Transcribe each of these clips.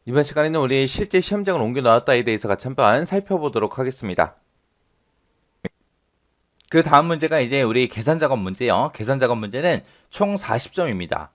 이번 시간에는 우리 실제 시험장을 옮겨 나왔다에 대해서 같이 한번 살펴보도록 하겠습니다. 그 다음 문제가 이제 우리 계산 작업 문제요. 계산 작업 문제는 총 40점입니다.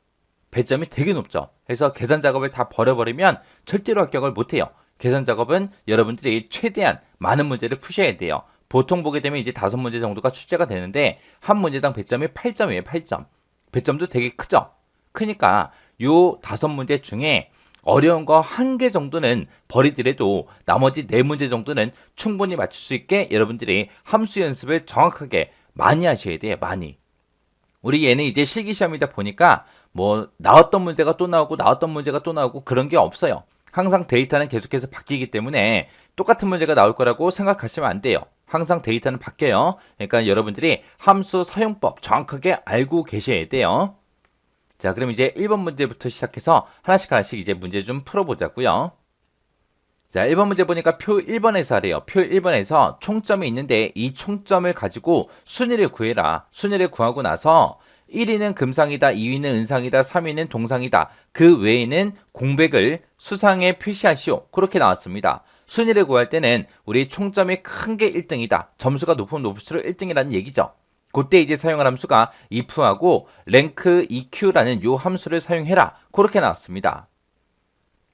배점이 되게 높죠. 그래서 계산 작업을 다 버려버리면 절대로 합격을 못해요. 계산 작업은 여러분들이 최대한 많은 문제를 푸셔야 돼요. 보통 보게 되면 이제 5문제 정도가 출제가 되는데 한 문제당 배점이 8점이에요. 8점. 배점도 되게 크죠. 크니까 요 5문제 중에 어려운 거 한 개 정도는 버리더라도 나머지 4문제 정도는 충분히 맞출 수 있게 여러분들이 함수 연습을 정확하게 많이 하셔야 돼요. 많이. 우리 얘는 이제 실기시험이다 보니까 뭐 나왔던 문제가 또 나오고 나왔던 문제가 또 나오고 그런 게 없어요. 항상 데이터는 계속해서 바뀌기 때문에 똑같은 문제가 나올 거라고 생각하시면 안 돼요. 항상 데이터는 바뀌어요. 그러니까 여러분들이 함수 사용법 정확하게 알고 계셔야 돼요. 자, 그럼 이제 1번 문제부터 시작해서 하나씩 이제 문제 좀 풀어보자고요. 자, 1번 문제 보니까 표 1번에서 하래요. 표 1번에서 총점이 있는데 이 총점을 가지고 순위를 구해라. 순위를 구하고 나서 1위는 금상이다, 2위는 은상이다, 3위는 동상이다. 그 외에는 공백을 수상에 표시하시오. 그렇게 나왔습니다. 순위를 구할 때는 우리 총점이 큰 게 1등이다. 점수가 높으면 높을수록 1등이라는 얘기죠. 그때 이제 사용할 함수가 if하고 rank eq라는 요 함수를 사용해라. 그렇게 나왔습니다.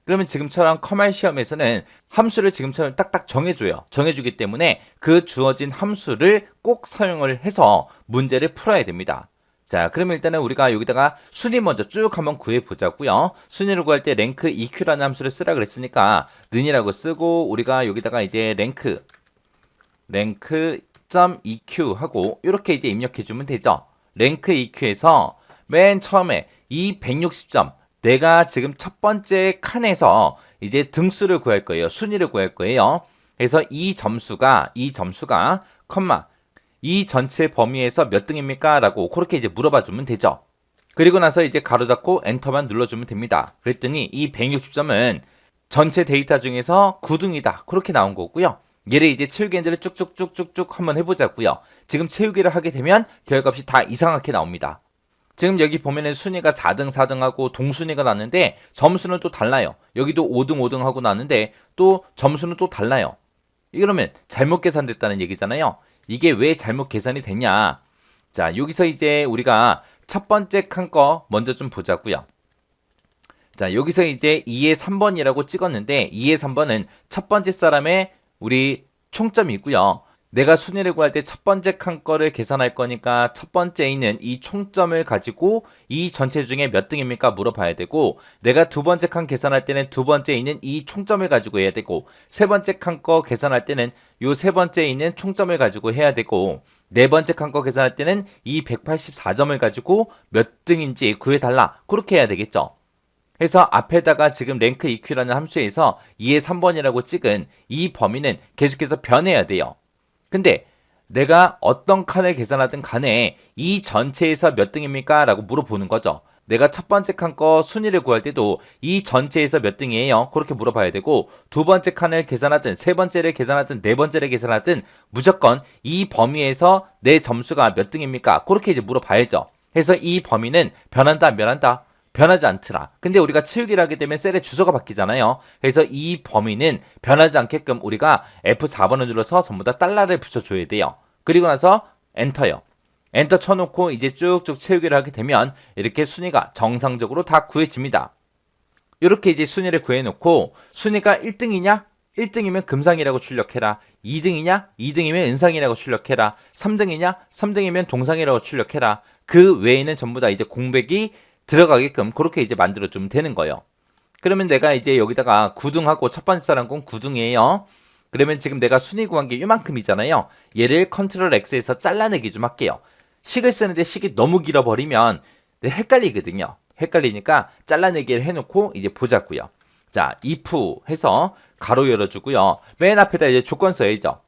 그러면 지금처럼 커말 시험에서는 함수를 지금처럼 딱딱 정해줘요. 정해주기 때문에 그 주어진 함수를 꼭 사용을 해서 문제를 풀어야 됩니다. 자, 그러면 일단은 우리가 여기다가 순위 먼저 쭉 한번 구해보자고요. 순위를 구할 때 rank eq라는 함수를 쓰라 그랬으니까 는이라고 쓰고 우리가 여기다가 이제 rank.eq 하고 이렇게 이제 입력해주면 되죠. rank eq에서 맨 처음에 이 160점 내가 지금 첫 번째 칸에서 이제 등수를 구할 거예요. 순위를 구할 거예요. 그래서 이 점수가 컴마 이 전체 범위에서 몇 등입니까? 라고 그렇게 이제 물어봐 주면 되죠. 그리고 나서 이제 가로 닫고 엔터만 눌러주면 됩니다. 그랬더니 이 160점은 전체 데이터 중에서 9등이다. 그렇게 나온 거고요. 얘를 이제 채우기 엔드를 쭉쭉쭉쭉쭉 한번 해보자고요. 지금 채우기를 하게 되면 결과값이 다 이상하게 나옵니다. 지금 여기 보면은 순위가 4등, 4등하고 동순위가 났는데 점수는 또 달라요. 여기도 5등, 5등 하고 났는데 또 점수는 또 달라요. 이러면 잘못 계산됐다는 얘기잖아요. 이게 왜 잘못 계산이 됐냐? 자, 여기서 이제 우리가 첫 번째 칸 거 먼저 좀 보자고요. 자, 여기서 이제 2의 3번이라고 찍었는데 2의 3번은 첫 번째 사람의 우리 총점이 있고요. 내가 순위를 구할 때 첫 번째 칸 거를 계산할 거니까 첫 번째에 있는 이 총점을 가지고 이 전체 중에 몇 등입니까 물어봐야 되고, 내가 두 번째 칸 계산할 때는 두 번째에 있는 이 총점을 가지고 해야 되고, 세 번째 칸 거 계산할 때는 요 세 번째에 있는 총점을 가지고 해야 되고, 네 번째 칸 거 계산할 때는 이 184점을 가지고 몇 등인지 구해달라. 그렇게 해야 되겠죠. 해서 앞에다가 지금 rank eq라는 함수에서 2의 3번이라고 찍은 이 범위는 계속해서 변해야 돼요. 근데 내가 어떤 칸을 계산하든 간에 이 전체에서 몇 등입니까? 라고 물어보는 거죠. 내가 첫 번째 칸 거 순위를 구할 때도 이 전체에서 몇 등이에요? 그렇게 물어봐야 되고, 두 번째 칸을 계산하든 세 번째를 계산하든 네 번째를 계산하든 무조건 이 범위에서 내 점수가 몇 등입니까? 그렇게 이제 물어봐야죠. 그래서 이 범위는 변한다 안 변한다? 변하지 않더라. 근데 우리가 치우기를 하게 되면 셀의 주소가 바뀌잖아요. 그래서 이 범위는 변하지 않게끔 우리가 F4번을 눌러서 전부 다 달러를 붙여줘야 돼요. 그리고 나서 엔터요. 엔터 쳐놓고 이제 쭉쭉 채우기를 하게 되면 이렇게 순위가 정상적으로 다 구해집니다. 이렇게 이제 순위를 구해놓고 순위가 1등이냐? 1등이면 금상이라고 출력해라. 2등이냐? 2등이면 은상이라고 출력해라. 3등이냐? 3등이면 동상이라고 출력해라. 그 외에는 전부 다 이제 공백이 들어가게끔 그렇게 이제 만들어주면 되는 거예요. 그러면 내가 이제 여기다가 9등하고 첫 번째 사람 건 9등이에요. 그러면 지금 내가 순위 구한 게 이만큼이잖아요. 얘를 컨트롤 X에서 잘라내기 좀 할게요. 식을 쓰는데 식이 너무 길어버리면 헷갈리거든요. 헷갈리니까 잘라내기를 해놓고 이제 보자고요. 자, if 해서 가로 열어주고요. 맨 앞에다 이제 조건 써야죠.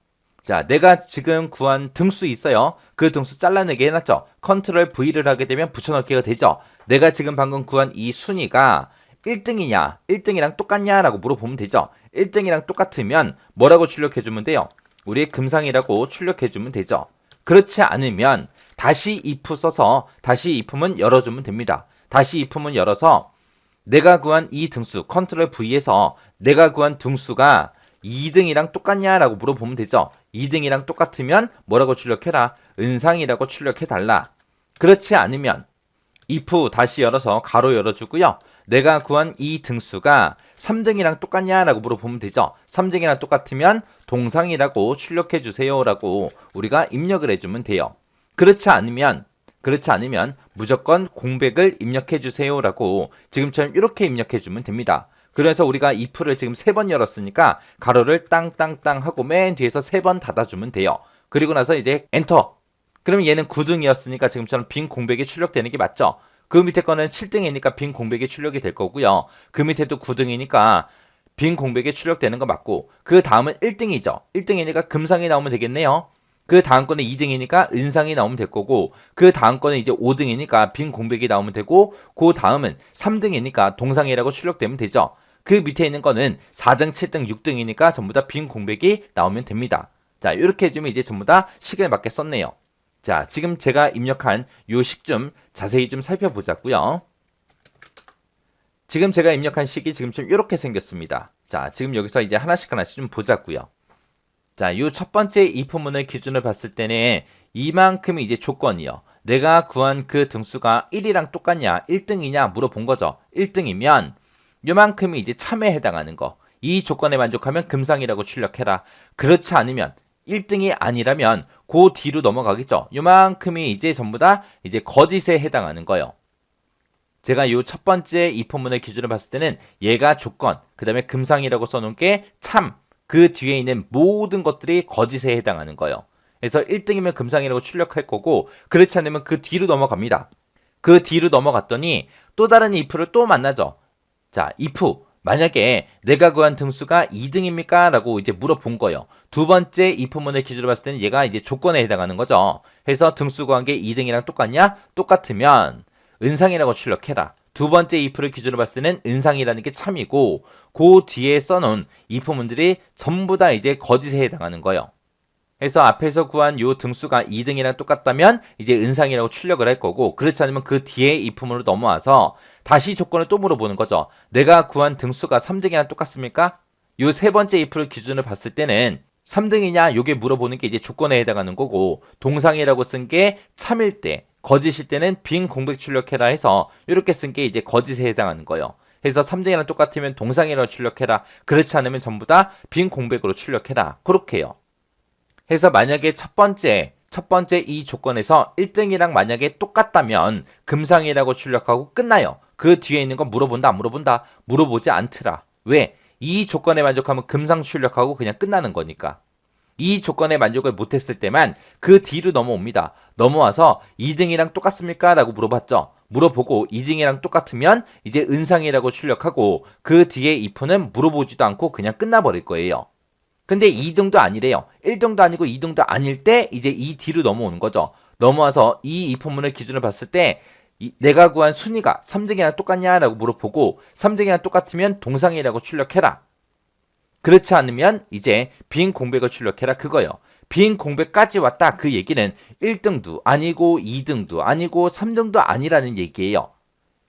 자, 내가 지금 구한 등수 있어요. 그 등수 잘라내게 해놨죠. 컨트롤 V를 하게 되면 붙여넣기가 되죠. 내가 지금 방금 구한 이 순위가 1등이냐, 1등이랑 똑같냐 라고 물어보면 되죠. 1등이랑 똑같으면 뭐라고 출력해주면 돼요? 우리 금상이라고 출력해주면 되죠. 그렇지 않으면 다시 if 써서 다시 if문 열어주면 됩니다. 다시 if문 열어서 내가 구한 이 등수 컨트롤 V에서 내가 구한 등수가 2등이랑 똑같냐라고 물어보면 되죠. 2등이랑 똑같으면 뭐라고 출력해라? 은상이라고 출력해달라. 그렇지 않으면 if 다시 열어서 가로 열어주고요. 내가 구한 이 등수가 3등이랑 똑같냐라고 물어보면 되죠. 3등이랑 똑같으면 동상이라고 출력해주세요 라고 우리가 입력을 해주면 돼요. 그렇지 않으면 무조건 공백을 입력해주세요 라고 지금처럼 이렇게 입력해주면 됩니다. 그래서 우리가 if를 지금 3번 열었으니까 가로를 땅땅땅 하고 맨 뒤에서 3번 닫아주면 돼요. 그리고 나서 이제 엔터. 그러면 얘는 9등이었으니까 지금처럼 빈 공백이 출력되는 게 맞죠? 그 밑에 거는 7등이니까 빈 공백이 출력이 될 거고요. 그 밑에도 9등이니까 빈 공백이 출력되는 거 맞고, 그 다음은 1등이죠. 1등이니까 금상이 나오면 되겠네요. 그 다음 거는 2등이니까 은상이 나오면 될 거고, 그 다음 거는 이제 5등이니까 빈 공백이 나오면 되고, 그 다음은 3등이니까 동상이라고 출력되면 되죠. 그 밑에 있는 거는 4등, 7등, 6등이니까 전부 다 빈 공백이 나오면 됩니다. 자, 이렇게 해주면 이제 전부 다 식을 맞게 썼네요. 자, 지금 제가 입력한 요 식 좀 자세히 좀 살펴보자고요. 지금 제가 입력한 식이 지금 좀 이렇게 생겼습니다. 자, 지금 여기서 이제 하나씩 좀 보자고요. 자, 요 첫 번째 if문을 기준으로 봤을 때는 이만큼이 이제 조건이요. 내가 구한 그 등수가 1이랑 똑같냐, 1등이냐 물어본 거죠. 1등이면 요만큼이 이제 참에 해당하는 거. 이 조건에 만족하면 금상이라고 출력해라. 그렇지 않으면 1등이 아니라면 그 뒤로 넘어가겠죠. 요만큼이 이제 전부 다 이제 거짓에 해당하는 거예요. 제가 요 첫 번째 if문을 기준으로 봤을 때는 얘가 조건, 그 다음에 금상이라고 써놓은 게 참, 그 뒤에 있는 모든 것들이 거짓에 해당하는 거예요. 그래서 1등이면 금상이라고 출력할 거고, 그렇지 않으면 그 뒤로 넘어갑니다. 그 뒤로 넘어갔더니 또 다른 if를 또 만나죠. 자, if 만약에 내가 구한 등수가 2등입니까? 라고 이제 물어본 거예요. 두 번째 if문을 기준으로 봤을 때는 얘가 이제 조건에 해당하는 거죠. 그래서 등수 구한 게 2등이랑 똑같냐? 똑같으면 은상이라고 출력해라. 두 번째 if를 기준으로 봤을 때는 은상이라는 게 참이고, 그 뒤에 써놓은 if문들이 전부 다 이제 거짓에 해당하는 거예요. 그래서 앞에서 구한 요 등수가 2등이랑 똑같다면 이제 은상이라고 출력을 할 거고, 그렇지 않으면 그 뒤에 if문으로 넘어와서 다시 조건을 또 물어보는 거죠. 내가 구한 등수가 3등이랑 똑같습니까? 요 세 번째 if를 기준으로 봤을 때는 3등이냐 요게 물어보는 게 이제 조건에 해당하는 거고, 동상이라고 쓴 게 참일 때, 거짓일 때는 빈 공백 출력해라 해서 이렇게 쓴 게 이제 거짓에 해당하는 거예요. 그래서 3등이랑 똑같으면 동상이라고 출력해라. 그렇지 않으면 전부 다 빈 공백으로 출력해라. 그렇게 해요. 해서 만약에 첫 번째 이 조건에서 1등이랑 만약에 똑같다면 금상이라고 출력하고 끝나요. 그 뒤에 있는 건 물어본다 안 물어본다? 물어보지 않더라. 왜? 이 조건에 만족하면 금상 출력하고 그냥 끝나는 거니까. 이 조건에 만족을 못했을 때만 그 뒤로 넘어옵니다. 넘어와서 2등이랑 똑같습니까? 라고 물어봤죠. 물어보고 2등이랑 똑같으면 이제 은상이라고 출력하고, 그 뒤에 if는 물어보지도 않고 그냥 끝나버릴 거예요. 근데 2등도 아니래요. 1등도 아니고 2등도 아닐 때 이제 이 뒤로 넘어오는 거죠. 넘어와서 이 if문을 기준으로 봤을 때 내가 구한 순위가 3등이랑 똑같냐라고 물어보고, 3등이랑 똑같으면 동상이라고 출력해라. 그렇지 않으면 이제 빈 공백을 출력해라 그거예요. 빈 공백까지 왔다 그 얘기는 1등도 아니고 2등도 아니고 3등도 아니라는 얘기예요.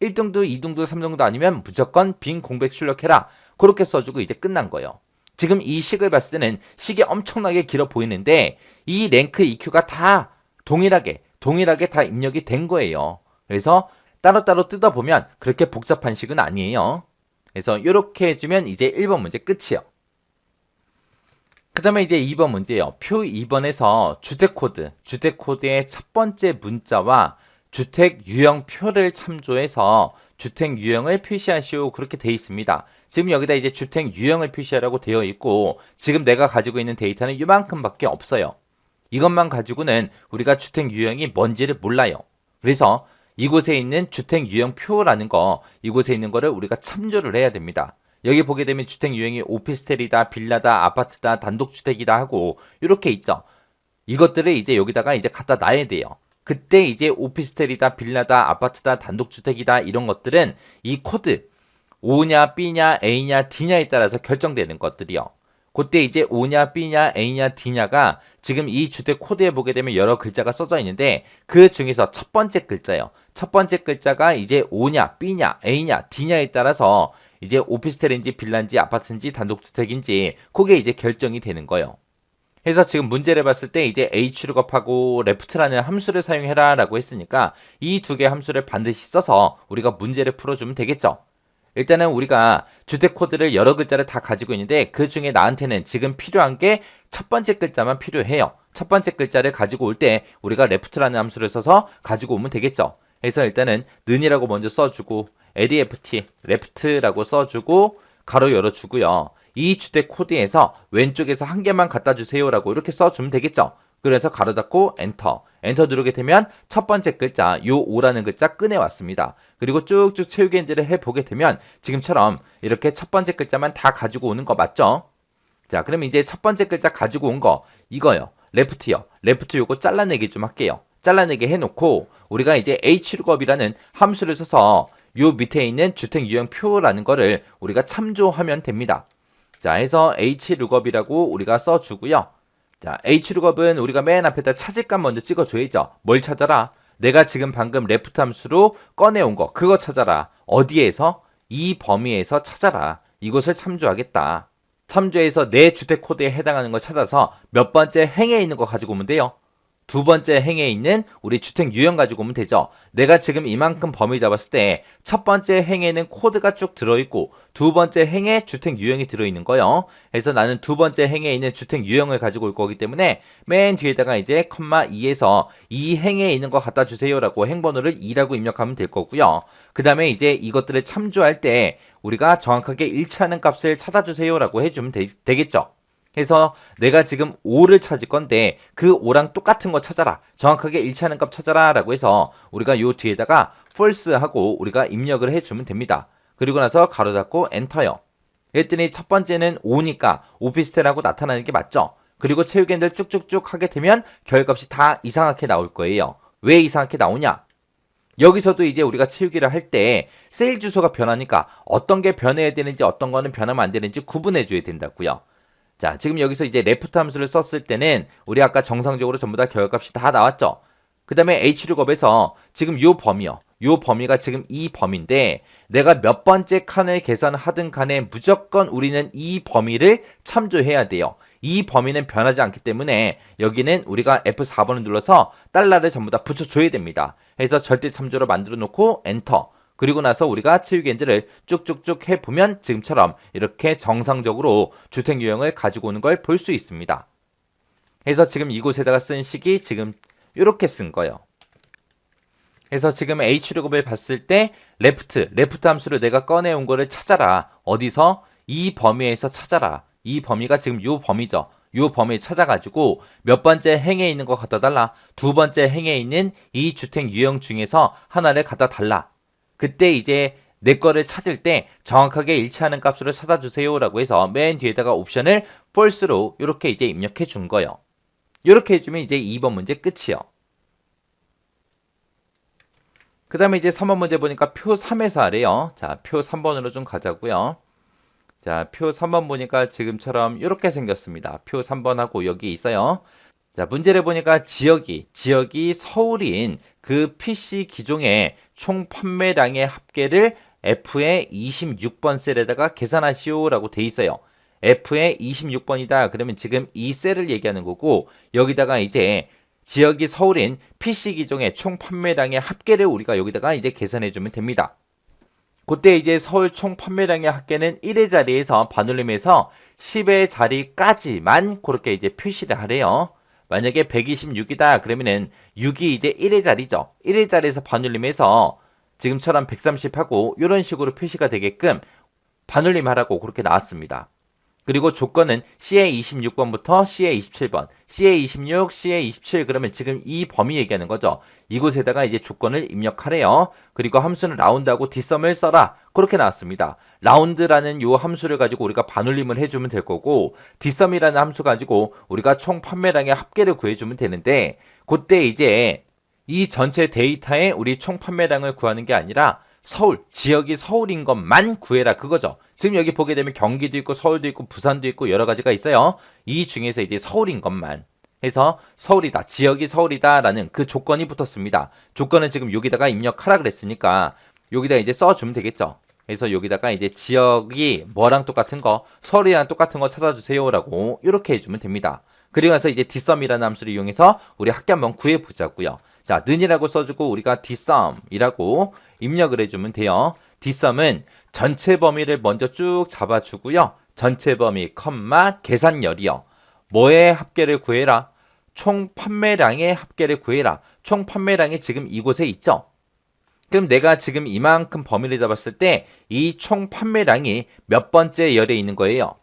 1등도 2등도 3등도 아니면 무조건 빈 공백 출력해라. 그렇게 써주고 이제 끝난 거예요. 지금 이 식을 봤을 때는 식이 엄청나게 길어 보이는데 이 랭크 EQ가 다 동일하게 다 입력이 된 거예요. 그래서 따로따로 뜯어보면 그렇게 복잡한 식은 아니에요. 그래서 이렇게 해주면 이제 1번 문제 끝이에요. 그 다음에 이제 2번 문제예요. 표 2번에서 주택코드의 첫 번째 문자와 주택 유형표를 참조해서 주택 유형을 표시하시오 그렇게 되어 있습니다. 지금 여기다 이제 주택 유형을 표시하라고 되어 있고, 지금 내가 가지고 있는 데이터는 이만큼밖에 없어요. 이것만 가지고는 우리가 주택 유형이 뭔지를 몰라요. 그래서 이곳에 있는 주택 유형표라는 거, 이곳에 있는 거를 우리가 참조를 해야 됩니다. 여기 보게 되면 주택 유형이 오피스텔이다, 빌라다, 아파트다, 단독주택이다 하고 이렇게 있죠. 이것들을 이제 여기다가 이제 갖다 놔야 돼요. 그때 이제 오피스텔이다, 빌라다, 아파트다, 단독주택이다 이런 것들은 이 코드 O냐, B냐, A냐, D냐에 따라서 결정되는 것들이요. 그때 이제 O냐, B냐, A냐, D냐가 지금 이 주택 코드에 보게 되면 여러 글자가 써져 있는데 그 중에서 첫 번째 글자요. 첫 번째 글자가 이제 O냐, B냐, A냐, D냐에 따라서 이제 오피스텔인지 빌라인지 아파트인지 단독주택인지 그게 이제 결정이 되는 거예요. 그래서 지금 문제를 봤을 때 이제 hlookup하고 left라는 함수를 사용해라 라고 했으니까 이 두 개 함수를 반드시 써서 우리가 문제를 풀어주면 되겠죠. 일단은 우리가 주택 코드를 여러 글자를 다 가지고 있는데 그 중에 나한테는 지금 필요한 게 첫 번째 글자만 필요해요. 첫 번째 글자를 가지고 올 때 우리가 left라는 함수를 써서 가지고 오면 되겠죠. 그래서 일단은 는이라고 먼저 써주고 left, left라고 써주고 가로 열어주고요. 이 주택 코드에서 왼쪽에서 한 개만 갖다 주세요라고 이렇게 써주면 되겠죠. 그래서 가로 닫고 엔터 누르게 되면 첫 번째 글자 요 O라는 글자 꺼내왔습니다. 그리고 쭉쭉 채우기를 해보게 되면 지금처럼 이렇게 첫 번째 글자만 다 가지고 오는 거 맞죠? 자, 그럼 이제 첫 번째 글자 가지고 온 거 이거요. 레프트요. 레프트 요거 잘라내기 좀 할게요. 잘라내기 해놓고 우리가 이제 hlookup이라는 함수를 써서 요 밑에 있는 주택 유형표라는 거를 우리가 참조하면 됩니다. 자, 해서 hlookup이라고 우리가 써주고요. 자, hlookup은 우리가 맨 앞에다 찾을값 먼저 찍어줘야죠. 뭘 찾아라? 내가 지금 방금 레프트 함수로 꺼내온 거 그거 찾아라. 어디에서? 이 범위에서 찾아라. 이것을 참조하겠다. 참조해서 내 주택 코드에 해당하는 거 찾아서 몇 번째 행에 있는 거 가지고 오면 돼요. 두 번째 행에 있는 우리 주택 유형 가지고 오면 되죠. 내가 지금 이만큼 범위 잡았을 때 첫 번째 행에는 코드가 쭉 들어있고 두 번째 행에 주택 유형이 들어있는 거예요. 그래서 나는 두 번째 행에 있는 주택 유형을 가지고 올 거기 때문에 맨 뒤에다가 이제 컴마 2에서 이 행에 있는 거 갖다 주세요라고 행번호를 2라고 입력하면 될 거고요. 그 다음에 이제 이것들을 참조할 때 우리가 정확하게 일치하는 값을 찾아주세요라고 해주면 되겠죠. 그래서 내가 지금 5를 찾을 건데 그 5랑 똑같은 거 찾아라. 정확하게 일치하는 값 찾아라 라고 해서 우리가 요 뒤에다가 false 하고 우리가 입력을 해주면 됩니다. 그리고 나서 가로 닫고 엔터요. 그랬더니 첫 번째는 5니까 오피스텔하고 나타나는 게 맞죠. 그리고 채우기를 쭉쭉쭉 하게 되면 결값이 다 이상하게 나올 거예요. 왜 이상하게 나오냐? 여기서도 이제 우리가 채우기를 할 때 세일 주소가 변하니까 어떤 게 변해야 되는지 어떤 거는 변하면 안 되는지 구분해 줘야 된다고요. 자, 지금 여기서 이제 레프트 함수를 썼을 때는 우리 아까 정상적으로 전부 다 결값이 다 나왔죠. 그 다음에 hlookup에서 지금 요 범위요. 요 범위가 지금 이 범위인데 내가 몇 번째 칸을 계산하든 간에 무조건 우리는 이 범위를 참조해야 돼요. 이 범위는 변하지 않기 때문에 여기는 우리가 F4번을 눌러서 달러를 전부 다 붙여줘야 됩니다. 그래서 절대 참조로 만들어 놓고 엔터. 그리고 나서 우리가 채우기 엔드를 쭉쭉쭉 해보면 지금처럼 이렇게 정상적으로 주택 유형을 가지고 오는 걸 볼 수 있습니다. 그래서 지금 이곳에다가 쓴 식이 지금 이렇게 쓴 거예요. 그래서 지금 hlookup을 봤을 때 레프트 함수를 내가 꺼내온 거를 찾아라. 어디서? 이 범위에서 찾아라. 이 범위가 지금 요 범위죠. 요 범위 찾아가지고 몇 번째 행에 있는 거 갖다 달라. 두 번째 행에 있는 이 주택 유형 중에서 하나를 갖다 달라. 그때 이제 내 거를 찾을 때 정확하게 일치하는 값으로 찾아주세요 라고 해서 맨 뒤에다가 옵션을 false로 이렇게 이제 입력해 준 거예요. 이렇게 해주면 이제 2번 문제 끝이요. 그 다음에 이제 3번 문제 보니까 표 3에서 하래요. 자, 표 3번으로 좀 가자고요. 자, 표 3번 보니까 지금처럼 이렇게 생겼습니다. 표 3번하고 여기 있어요. 자, 문제를 보니까 지역이 서울인 그 PC 기종의 총 판매량의 합계를 F의 26번 셀에다가 계산하시오 라고 돼 있어요. F의 26번이다. 그러면 지금 이 셀을 얘기하는 거고 여기다가 이제 지역이 서울인 PC 기종의 총 판매량의 합계를 우리가 여기다가 이제 계산해 주면 됩니다. 그때 이제 서울 총 판매량의 합계는 1의 자리에서 반올림해서 10의 자리까지만 그렇게 이제 표시를 하래요. 만약에 126이다 그러면은 6이 이제 1의 자리죠. 1의 자리에서 반올림해서 지금처럼 130하고 이런 식으로 표시가 되게끔 반올림하라고 그렇게 나왔습니다. 그리고 조건은 C의 26번부터 C의 27번, C의 26, C의 27 그러면 지금 이 범위 얘기하는 거죠. 이곳에다가 이제 조건을 입력하래요. 그리고 함수는 라운드하고 뒷섬을 써라. 그렇게 나왔습니다. 라운드라는 요 함수를 가지고 우리가 반올림을 해주면 될 거고 뒷섬이라는 함수 가지고 우리가 총 판매량의 합계를 구해주면 되는데 그때 이제 이 전체 데이터에 우리 총 판매량을 구하는 게 아니라 서울, 지역이 서울인 것만 구해라 그거죠. 지금 여기 보게 되면 경기도 있고 서울도 있고 부산도 있고 여러 가지가 있어요. 이 중에서 이제 서울인 것만 해서 서울이다, 지역이 서울이다라는 그 조건이 붙었습니다. 조건은 지금 여기다가 입력하라 그랬으니까 여기다 이제 써주면 되겠죠. 그래서 여기다가 이제 지역이 뭐랑 똑같은 거, 서울이랑 똑같은 거 찾아주세요라고 이렇게 해주면 됩니다. 그리고 나서 이제 dsum이라는 함수를 이용해서 우리 합계 한번 구해보자고요. 자, 는이라고 써주고 우리가 dsum이라고 입력을 해주면 돼요. dsum은 전체 범위를 먼저 쭉 잡아주고요. 전체 범위, 계산열이요. 뭐의 합계를 구해라? 총 판매량의 합계를 구해라. 총 판매량이 지금 이곳에 있죠. 그럼 내가 지금 이만큼 범위를 잡았을 때 이 총 판매량이 몇 번째 열에 있는 거예요?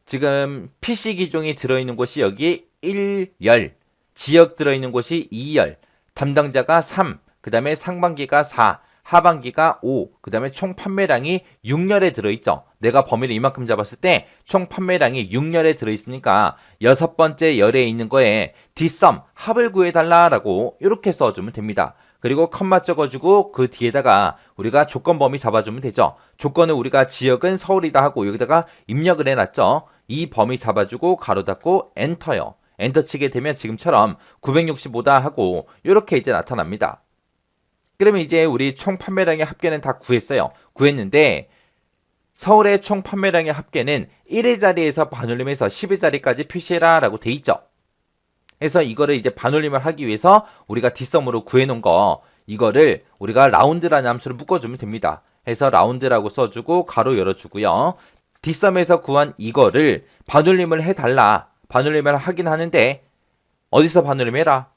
지금 PC 기종이 들어있는 곳이 여기 1열, 지역 들어있는 곳이 2열, 담당자가 3, 그 다음에 상반기가 4, 하반기가 5, 그 다음에 총 판매량이 6열에 들어있죠. 내가 범위를 이만큼 잡았을 때 총 판매량이 6열에 들어있으니까 6번째 열에 있는 거에 dsum, 합을 구해달라라고 이렇게 써주면 됩니다. 그리고 컴마 적어주고 그 뒤에다가 우리가 조건 범위 잡아주면 되죠. 조건은 우리가 지역은 서울이다 하고 여기다가 입력을 해놨죠. 이 범위 잡아주고 가로 닫고 엔터요. 엔터 치게 되면 지금처럼 965다 하고 이렇게 이제 나타납니다. 그러면 이제 우리 총 판매량의 합계는 다 구했어요. 구했는데 서울의 총 판매량의 합계는 1의 자리에서 반올림해서 10의 자리까지 표시해라 라고 돼 있죠. 그래서 이거를 이제 반올림을 하기 위해서 우리가 dsum으로 구해놓은 거, 이거를 우리가 라운드라는 함수를 묶어주면 됩니다. 해서 라운드라고 써주고 가로 열어주고요. dsum에서 구한 이거를 반올림을 해달라. 반올림을 하긴 하는데 어디서 반올림해라?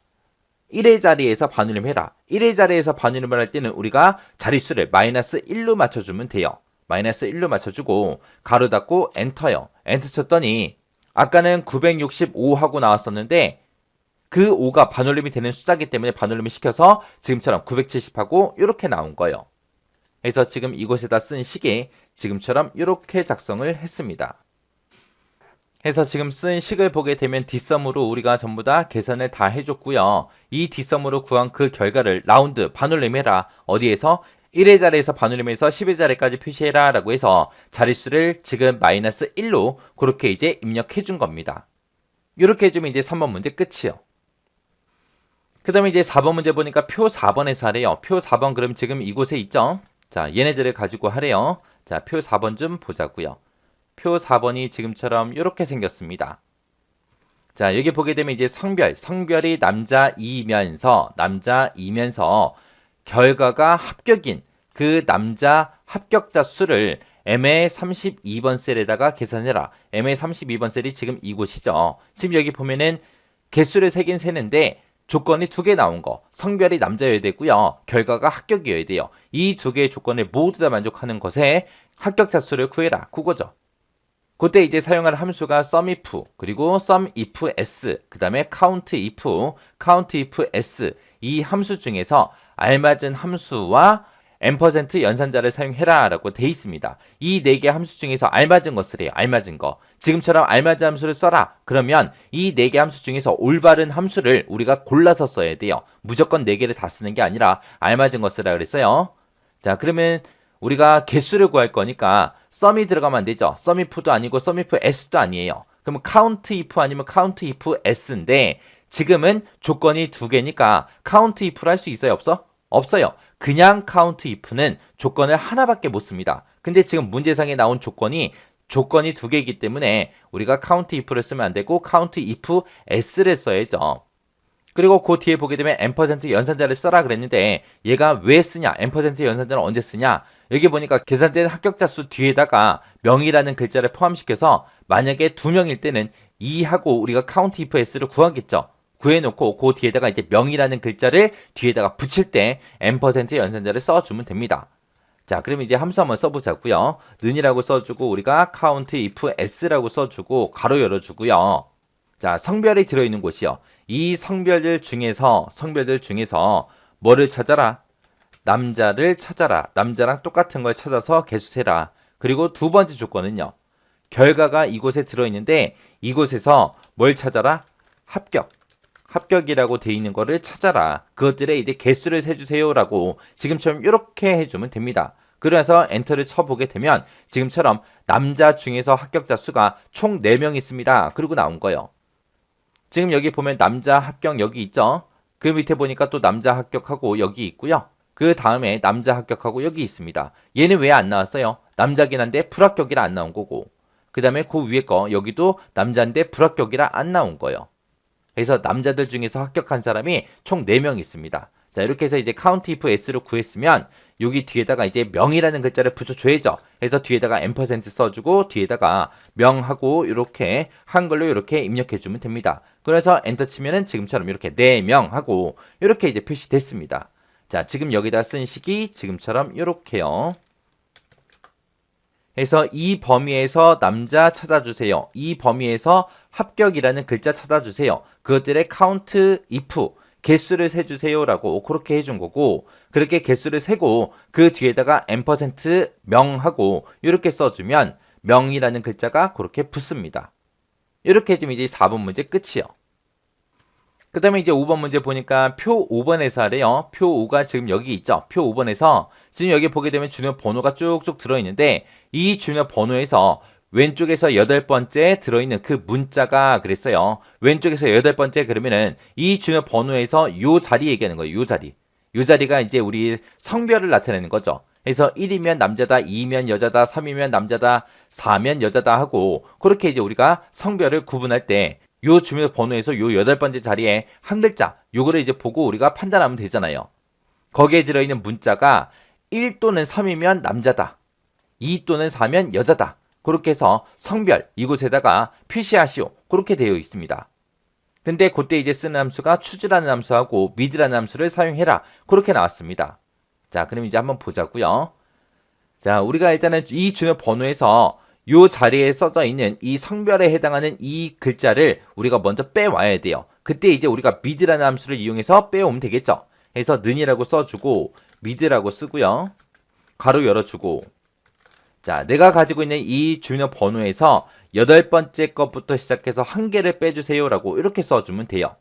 1의 자리에서 반올림해라. 1의 자리에서 반올림을 할 때는 우리가 자릿수를 -1로 맞춰주면 돼요. -1로 맞춰주고 가로 닫고 엔터요. 엔터 쳤더니 아까는 965 하고 나왔었는데 그 5가 반올림이 되는 숫자이기 때문에 반올림을 시켜서 지금처럼 970하고 이렇게 나온 거예요. 그래서 지금 이곳에다 쓴 식이 지금처럼 이렇게 작성을 했습니다. 해서 지금 쓴 식을 보게 되면 dsum으로 우리가 전부 다 계산을 다 해줬고요. 이 dsum으로 구한 그 결과를 라운드, 반올림해라. 어디에서? 1의 자리에서 반올림해서 10의 자리까지 표시해라 라고 해서 자릿수를 지금 -1로 그렇게 이제 입력해 준 겁니다. 이렇게 해주면 이제 3번 문제 끝이요. 그 다음에 이제 4번 문제 보니까 표 4번에서 하래요. 표 4번 그럼 지금 이곳에 있죠? 자, 얘네들을 가지고 하래요. 자, 표 4번 좀 보자고요. 표 4번이 지금처럼 이렇게 생겼습니다. 자, 여기 보게 되면 이제 성별이 남자이면서 결과가 합격인 그 남자 합격자 수를 M의 32번 셀에다가 계산해라. M의 32번 셀이 지금 이곳이죠. 지금 여기 보면은 개수를 세긴 세는데 조건이 2개 나온 거. 성별이 남자여야 되고요. 결과가 합격이어야 돼요. 이 2개의 조건을 모두 다 만족하는 것에 합격자 수를 구해라. 그거죠. 그때 이제 사용할 함수가 sumif, 그리고 sumifs, 그 다음에 countIF 이 함수 중에서 알맞은 함수와 %, 연산자를 사용해라 라고 돼 있습니다. 이 4개 함수 중에서 알맞은 거 쓰래요. 알맞은 거. 지금처럼 알맞은 함수를 써라. 그러면 이 4개 함수 중에서 올바른 함수를 우리가 골라서 써야 돼요. 무조건 4개를 다 쓰는 게 아니라 알맞은 거 쓰라 그랬어요. 자, 그러면 우리가 개수를 구할 거니까 sum이 들어가면 안 되죠. sumif도 아니고 sumifs도 아니에요. 그러면 countIF 아니면 countIFs인데 지금은 조건이 2개니까 countIF를 할 수 있어요? 없어요. 그냥 countIF는 조건을 하나밖에 못 씁니다. 근데 지금 문제상에 나온 조건이 2개이기 때문에 우리가 countIF를 쓰면 안 되고 countIFs를 써야죠. 그리고 그 뒤에 보게 되면 %, 연산자를 써라 그랬는데 얘가 왜 쓰냐? %, 연산자는 언제 쓰냐? 여기 보니까 계산된 합격자 수 뒤에다가 명이라는 글자를 포함시켜서 만약에 2명일 때는 2하고 우리가 countIFs를 구하겠죠. 구해놓고 그 뒤에다가 이제 명이라는 글자를 뒤에다가 붙일 때 %, 연산자를 써주면 됩니다. 자, 그럼 이제 함수 한번 써보자고요. 는이라고 써주고 우리가 countIFs라고 써주고 가로 열어주고요. 자, 성별이 들어있는 곳이요. 이 성별들 중에서 뭐를 찾아라? 남자를 찾아라. 남자랑 똑같은 걸 찾아서 개수세라. 그리고 두 번째 조건은요. 결과가 이곳에 들어있는데 이곳에서 뭘 찾아라? 합격이라고 돼 있는 거를 찾아라. 그것들의 이제 개수를 세주세요라고 지금처럼 이렇게 해주면 됩니다. 그래서 엔터를 쳐보게 되면 지금처럼 남자 중에서 합격자 수가 총 4명 있습니다. 그리고 나온 거예요. 지금 여기 보면 남자 합격 여기 있죠. 그 밑에 보니까 또 남자 합격하고 여기 있고요. 그 다음에 남자 합격하고 여기 있습니다. 얘는 왜 안 나왔어요? 남자긴 한데 불합격이라 안 나온 거고, 그 다음에 그 위에 거 여기도 남자인데 불합격이라 안 나온 거예요. 그래서 남자들 중에서 합격한 사람이 총 4명 있습니다. 자, 이렇게 해서 이제 count if s를 구했으면 여기 뒤에다가 이제 명이라는 글자를 붙여줘야죠. 그래서 뒤에다가 %, 써주고 뒤에다가 명하고 이렇게 한글로 이렇게 입력해주면 됩니다. 그래서 엔터 치면은 지금처럼 이렇게 4명 하고 이렇게 이제 표시됐습니다. 자, 지금 여기다 쓴 식이 지금처럼 이렇게요. 그래서 이 범위에서 남자 찾아주세요. 이 범위에서 합격이라는 글자 찾아주세요. 그것들의 count if 개수를 세주세요라고 그렇게 해준 거고, 그렇게 개수를 세고 그 뒤에다가 %, 명하고 이렇게 써주면 명이라는 글자가 그렇게 붙습니다. 이렇게 해주면 이제 4번 문제 끝이요. 그 다음에 이제 5번 문제 보니까 표 5번에서 하래요. 표 5가 지금 여기 있죠. 표 5번에서 지금 여기 보게 되면 주요 번호가 쭉쭉 들어있는데 이 주요 번호에서 왼쪽에서 8번째 들어있는 그 문자가 그랬어요. 왼쪽에서 8번째 그러면은 이 주요 번호에서 요 자리 얘기하는 거예요. 요 자리. 요 자리가 이제 우리 성별을 나타내는 거죠. 그래서 1이면 남자다, 2면 여자다, 3이면 남자다, 4면 여자다 하고 그렇게 이제 우리가 성별을 구분할 때 요 주요 번호에서 요 8번째 자리에 한 글자 요거를 이제 보고 우리가 판단하면 되잖아요. 거기에 들어있는 문자가 1 또는 3이면 남자다, 2 또는 4면 여자다. 그렇게 해서 성별 이곳에다가 표시하시오. 그렇게 되어 있습니다. 근데 그때 이제 쓰는 함수가 choose라는 함수하고 mid라는 함수를 사용해라. 그렇게 나왔습니다. 자, 그럼 이제 한번 보자고요. 자, 우리가 일단은 이 주요 번호에서 요 자리에 써져 있는 이 성별에 해당하는 이 글자를 우리가 먼저 빼와야 돼요. 그때 이제 우리가 mid라는 함수를 이용해서 빼오면 되겠죠. 그래서 는이라고 써주고 mid라고 쓰고요. 가로 열어주고, 자, 내가 가지고 있는 이 주요 번호에서 8번째 것부터 시작해서 한 개를 빼주세요라고 이렇게 써주면 돼요.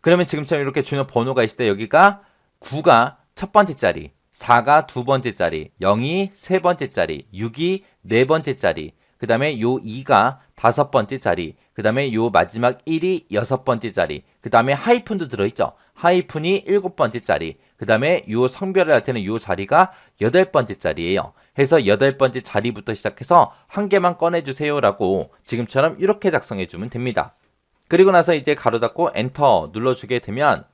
그러면 지금처럼 이렇게 주요 번호가 있을 때 여기가 9가 첫 번째 자리, 4가 두 번째 자리, 0이 세 번째 자리, 6이 네 번째 자리, 그 다음에 요 2가 다섯 번째 자리, 그 다음에 요 마지막 1이 여섯 번째 자리, 그 다음에 하이픈도 들어있죠. 하이픈이 일곱 번째 자리, 그 다음에 요 성별을 나타내는 요 자리가 여덟 번째 자리예요. 해서 여덟 번째 자리부터 시작해서 한 개만 꺼내주세요라고 지금처럼 이렇게 작성해주면 됩니다. 그리고 나서 이제 가로 닫고 엔터 눌러주게 되면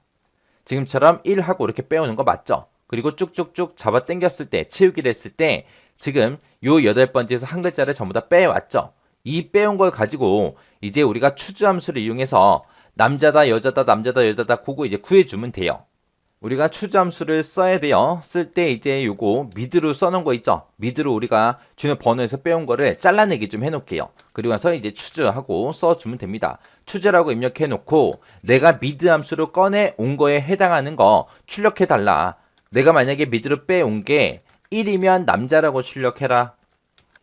지금처럼 1하고 이렇게 빼오는 거 맞죠? 그리고 쭉쭉쭉 잡아 당겼을 때, 채우기를 했을 때 지금 요 여덟 번째에서 한 글자를 전부 다 빼왔죠? 이 빼온 걸 가지고 이제 우리가 추주 함수를 이용해서 남자다, 여자다, 남자다, 여자다 그거 이제 구해주면 돼요. 우리가 추주 함수를 써야 돼요. 쓸 때 이제 요거 mid로 써놓은 거 있죠? mid로 우리가 주는 번호에서 빼온 거를 잘라내기 좀 해놓을게요. 그리고 나서 이제 추주하고 써주면 됩니다. 추주라고 입력해 놓고 내가 mid 함수로 꺼내 온 거에 해당하는 거 출력해 달라. 내가 만약에 mid로 빼온 게 1이면 남자라고 출력해라,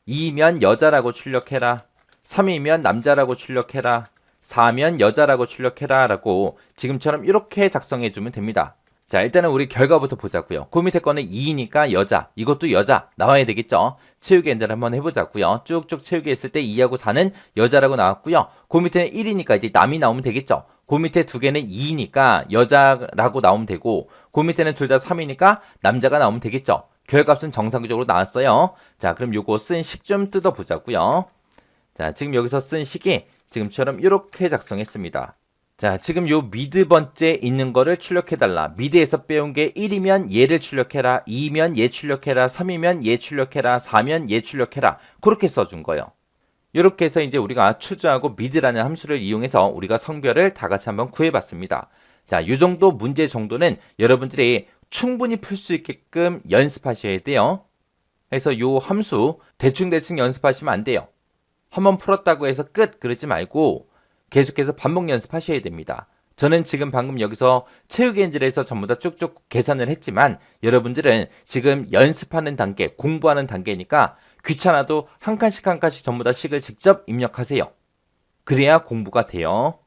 2면 여자라고 출력해라, 3이면 남자라고 출력해라, 4면 여자라고 출력해라 라고 지금처럼 이렇게 작성해 주면 됩니다. 자, 일단은 우리 결과부터 보자고요. 그 밑에 거는 2이니까 여자, 이것도 여자 나와야 되겠죠. 채우기 엔드를 한번 해보자고요. 쭉쭉 채우기 했을 때 2하고 4는 여자라고 나왔고요. 그 밑에는 1이니까 이제 남이 나오면 되겠죠. 그 밑에 두 개는 2이니까 여자라고 나오면 되고, 그 밑에는 둘 다 3이니까 남자가 나오면 되겠죠. 결과값은 정상적으로 나왔어요. 자, 그럼 요거 쓴 식 좀 뜯어보자고요. 자, 지금 여기서 쓴 식이 지금처럼 이렇게 작성했습니다. 자, 지금 요 미드 번째 있는 거를 출력해달라. 미드에서 빼온 게 1이면 얘를 출력해라, 2면 얘 출력해라, 3이면 얘 출력해라, 4면 얘 출력해라. 그렇게 써준 거예요. 이렇게 해서 이제 우리가 추주하고 미드라는 함수를 이용해서 우리가 성별을 다 같이 한번 구해봤습니다. 자, 요 정도 문제 정도는 여러분들이 충분히 풀 수 있게끔 연습하셔야 돼요. 그래서 요 함수 대충 연습하시면 안 돼요. 한번 풀었다고 해서 끝 그러지 말고 계속해서 반복 연습하셔야 됩니다. 저는 지금 방금 여기서 채우기 엔진에서 전부 다 쭉쭉 계산을 했지만 여러분들은 지금 연습하는 단계, 공부하는 단계니까 귀찮아도 한 칸씩 한 칸씩 전부 다 식을 직접 입력하세요. 그래야 공부가 돼요.